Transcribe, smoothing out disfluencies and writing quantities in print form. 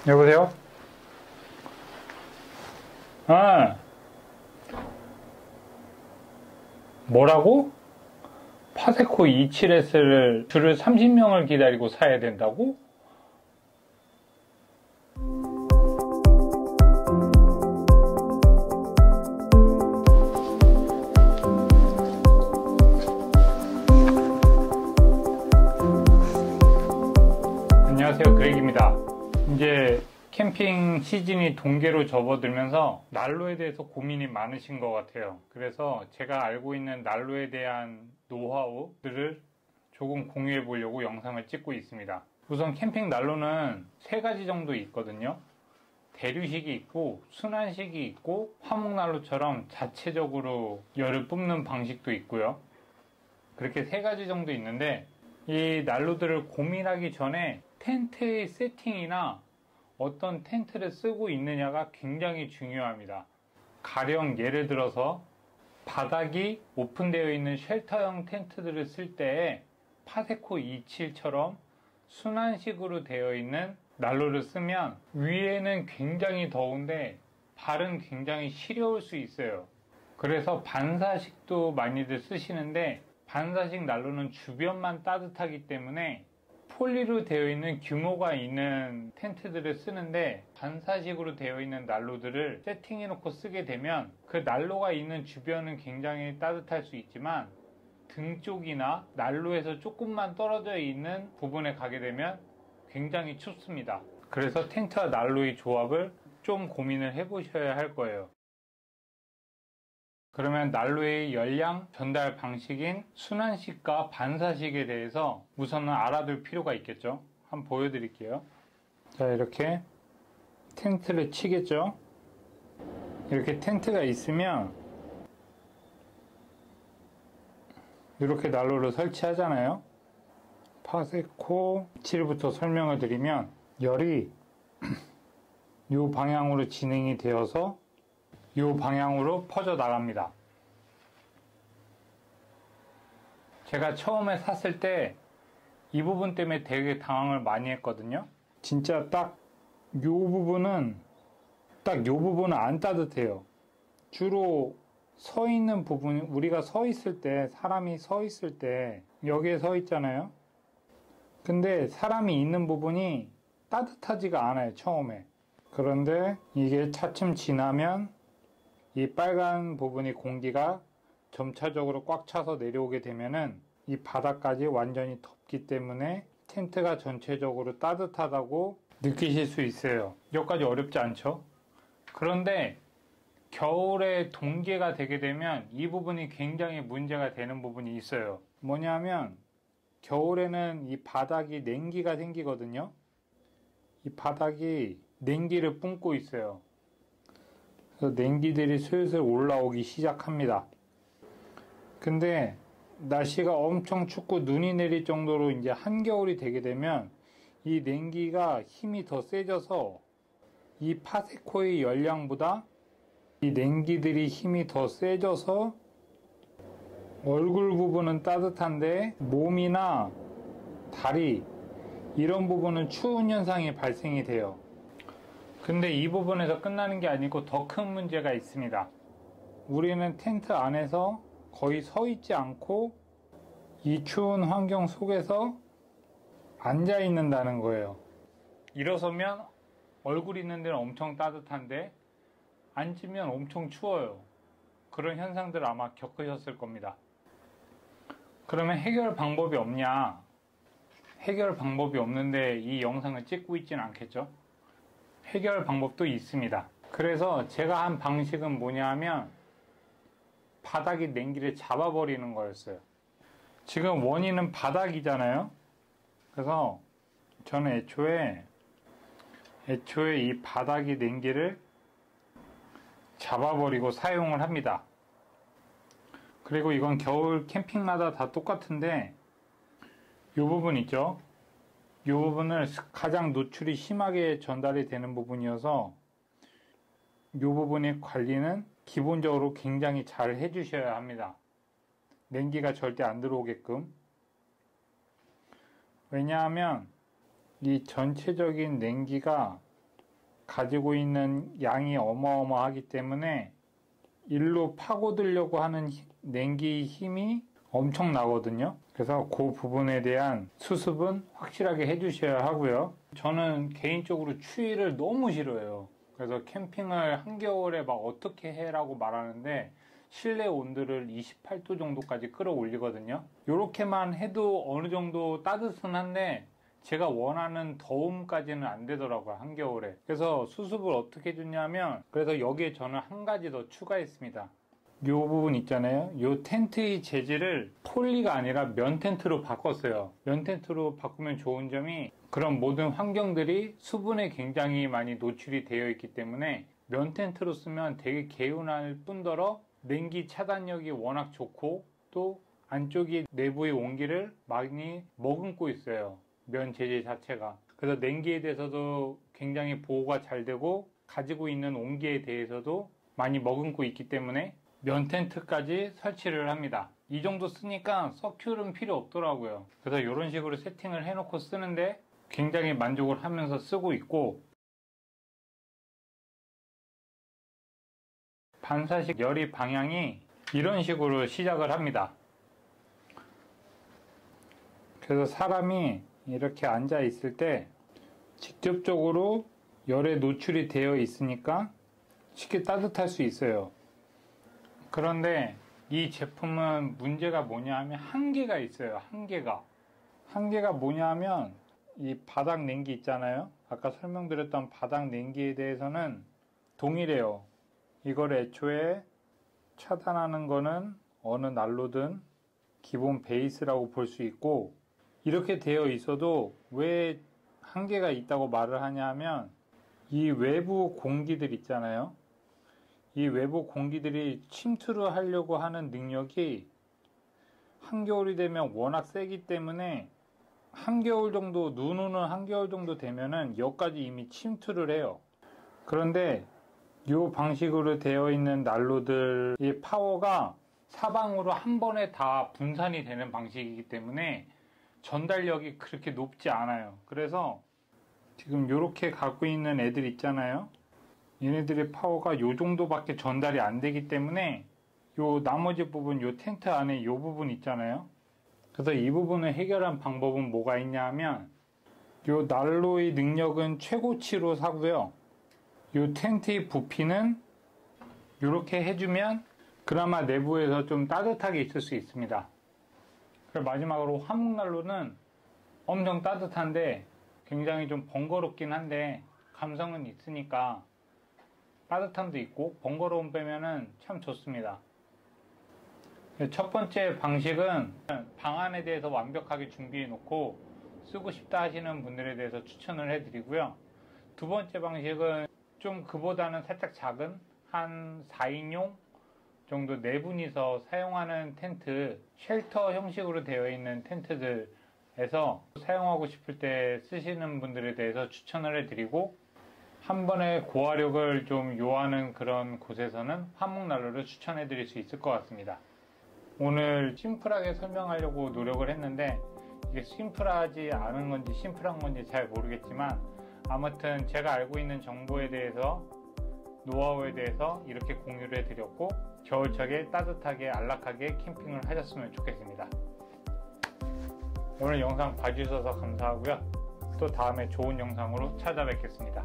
여보세요? 아, 뭐라고? 파세코 27S를 줄을 30명을 기다리고 사야 된다고? 안녕하세요, 그렉입니다. 이제 캠핑 시즌이 동계로 접어들면서 난로에 대해서 고민이 많으신 것 같아요. 그래서 제가 알고 있는 난로에 대한 노하우들을 조금 공유해 보려고 영상을 찍고 있습니다. 우선 캠핑 난로는 세 가지 정도 있거든요. 대류식이 있고 순환식이 있고 화목난로처럼 자체적으로 열을 뿜는 방식도 있고요. 그렇게 세 가지 정도 있는데, 이 난로들을 고민하기 전에 텐트의 세팅이나 어떤 텐트를 쓰고 있느냐가 굉장히 중요합니다. 가령 예를 들어서 바닥이 오픈되어 있는 쉘터형 텐트들을 쓸 때에 파세코 27처럼 순환식으로 되어 있는 난로를 쓰면 위에는 굉장히 더운데 발은 굉장히 시려울 수 있어요. 그래서 반사식도 많이들 쓰시는데, 반사식 난로는 주변만 따뜻하기 때문에 폴리로 되어 있는 규모가 있는 텐트들을 쓰는데, 반사식으로 되어 있는 난로들을 세팅해 놓고 쓰게 되면 그 난로가 있는 주변은 굉장히 따뜻할 수 있지만 등 쪽이나 난로에서 조금만 떨어져 있는 부분에 가게 되면 굉장히 춥습니다. 그래서 텐트와 난로의 조합을 좀 고민을 해 보셔야 할 거예요. 그러면 난로의 열량 전달 방식인 순환식과 반사식에 대해서 우선은 알아둘 필요가 있겠죠. 한번 보여드릴게요. 자, 이렇게 텐트를 치겠죠. 이렇게 텐트가 있으면 이렇게 난로를 설치하잖아요. 파세코 7부터 설명을 드리면, 열이 이 방향으로 진행이 되어서 이 방향으로 퍼져 나갑니다. 제가 처음에 샀을 때 이 부분 때문에 되게 당황을 많이 했거든요. 진짜 딱 이 부분은 안 따뜻해요. 주로 서 있는 부분, 우리가 서 있을 때, 사람이 서 있을 때 여기에 서 있잖아요. 근데 사람이 있는 부분이 따뜻하지가 않아요, 처음에. 그런데 이게 차츰 지나면 이 빨간 부분이 공기가 점차적으로 꽉 차서 내려오게 되면은 이 바닥까지 완전히 덮기 때문에 텐트가 전체적으로 따뜻하다고 느끼실 수 있어요. 여기까지 어렵지 않죠? 그런데 겨울에 동계가 되게 되면 이 부분이 굉장히 문제가 되는 부분이 있어요. 뭐냐면 겨울에는 이 바닥이 냉기가 생기거든요. 이 바닥이 냉기를 뿜고 있어요. 그래서 냉기들이 슬슬 올라오기 시작합니다. 근데 날씨가 엄청 춥고 눈이 내릴 정도로 이제 한겨울이 되게 되면 이 냉기가 힘이 더 세져서 이 파세코의 열량보다 이 냉기들이 힘이 더 세져서 얼굴 부분은 따뜻한데 몸이나 다리 이런 부분은 추운 현상이 발생이 돼요. 근데 이 부분에서 끝나는 게 아니고 더 큰 문제가 있습니다. 우리는 텐트 안에서 거의 서 있지 않고 이 추운 환경 속에서 앉아 있는다는 거예요. 일어서면 얼굴 있는 데는 엄청 따뜻한데 앉으면 엄청 추워요. 그런 현상들 아마 겪으셨을 겁니다. 그러면 해결 방법이 없냐? 해결 방법이 없는데 이 영상을 찍고 있지는 않겠죠? 해결 방법도 있습니다. 그래서 제가 한 방식은 뭐냐 하면 바닥이 냉기를 잡아버리는 거였어요. 지금 원인은 바닥이잖아요. 그래서 저는 애초에 이 바닥이 냉기를 잡아버리고 사용을 합니다. 그리고 이건 겨울 캠핑마다 다 똑같은데, 이 부분 있죠? 이 부분을 가장 노출이 심하게 전달이 되는 부분이어서 이 부분의 관리는 기본적으로 굉장히 잘 해주셔야 합니다. 냉기가 절대 안 들어오게끔. 왜냐하면 이 전체적인 냉기가 가지고 있는 양이 어마어마하기 때문에 일로 파고들려고 하는 냉기 힘이 엄청 나거든요. 그래서 그 부분에 대한 수습은 확실하게 해주셔야 하고요. 저는 개인적으로 추위를 너무 싫어해요. 그래서 캠핑을 한겨울에 막 어떻게 해라고 말하는데 실내 온도를 28도 정도까지 끌어올리거든요. 이렇게만 해도 어느 정도 따뜻은 한데 제가 원하는 더움까지는 안 되더라고요, 한겨울에. 그래서 수습을 어떻게 해주냐면, 그래서 여기에 저는 한 가지 더 추가했습니다. 요 부분 있잖아요. 요 텐트의 재질을 폴리가 아니라 면 텐트로 바꿨어요. 면 텐트로 바꾸면 좋은 점이 그런 모든 환경들이 수분에 굉장히 많이 노출이 되어 있기 때문에 면 텐트로 쓰면 되게 개운할 뿐더러 냉기 차단력이 워낙 좋고 또 안쪽이 내부의 온기를 많이 머금고 있어요. 면 재질 자체가. 그래서 냉기에 대해서도 굉장히 보호가 잘 되고 가지고 있는 온기에 대해서도 많이 머금고 있기 때문에 면 텐트까지 설치를 합니다. 이 정도 쓰니까 서큘은 필요 없더라고요. 그래서 이런 식으로 세팅을 해놓고 쓰는데 굉장히 만족을 하면서 쓰고 있고, 반사식 열이 방향이 이런 식으로 시작을 합니다. 그래서 사람이 이렇게 앉아 있을 때 직접적으로 열에 노출이 되어 있으니까 쉽게 따뜻할 수 있어요. 그런데 이 제품은 문제가 뭐냐 하면 한계가 있어요. 한계가 뭐냐 하면 이 바닥 냉기 있잖아요. 아까 설명드렸던 바닥 냉기에 대해서는 동일해요. 이걸 애초에 차단하는 거는 어느 난로든 기본 베이스라고 볼 수 있고, 이렇게 되어 있어도 왜 한계가 있다고 말을 하냐 하면 이 외부 공기들 있잖아요. 이 외부 공기들이 침투를 하려고 하는 능력이 한겨울이 되면 워낙 세기 때문에 한겨울 정도, 눈 오는 한겨울 정도 되면은 여기까지 이미 침투를 해요. 그런데 이 방식으로 되어 있는 난로들의 파워가 사방으로 한 번에 다 분산이 되는 방식이기 때문에 전달력이 그렇게 높지 않아요. 그래서 지금 이렇게 갖고 있는 애들 있잖아요. 얘네들의 파워가 요 정도밖에 전달이 안 되기 때문에 요 나머지 부분, 요 텐트 안에 요 부분 있잖아요. 그래서 이 부분을 해결한 방법은 뭐가 있냐 하면 요 난로의 능력은 최고치로 사고요. 요 텐트의 부피는 이렇게 해주면 그나마 내부에서 좀 따뜻하게 있을 수 있습니다. 그리고 마지막으로 화목난로는 엄청 따뜻한데 굉장히 좀 번거롭긴 한데 감성은 있으니까 따뜻함도 있고 번거로움 빼면은 참 좋습니다. 첫 번째 방식은 방안에 대해서 완벽하게 준비해 놓고 쓰고 싶다 하시는 분들에 대해서 추천을 해 드리고요. 두 번째 방식은 좀 그보다는 살짝 작은 한 4인용 정도 4분이서 사용하는 텐트, 쉘터 형식으로 되어 있는 텐트들에서 사용하고 싶을 때 쓰시는 분들에 대해서 추천을 해드리고, 한 번에 고화력을 좀 요하는 그런 곳에서는 화목난로를 추천해드릴 수 있을 것 같습니다. 오늘 심플하게 설명하려고 노력을 했는데 이게 심플하지 않은 건지 심플한 건지 잘 모르겠지만 아무튼 제가 알고 있는 정보에 대해서, 노하우에 대해서 이렇게 공유를 해드렸고, 겨울철에 따뜻하게 안락하게 캠핑을 하셨으면 좋겠습니다. 오늘 영상 봐주셔서 감사하고요. 또 다음에 좋은 영상으로 찾아뵙겠습니다.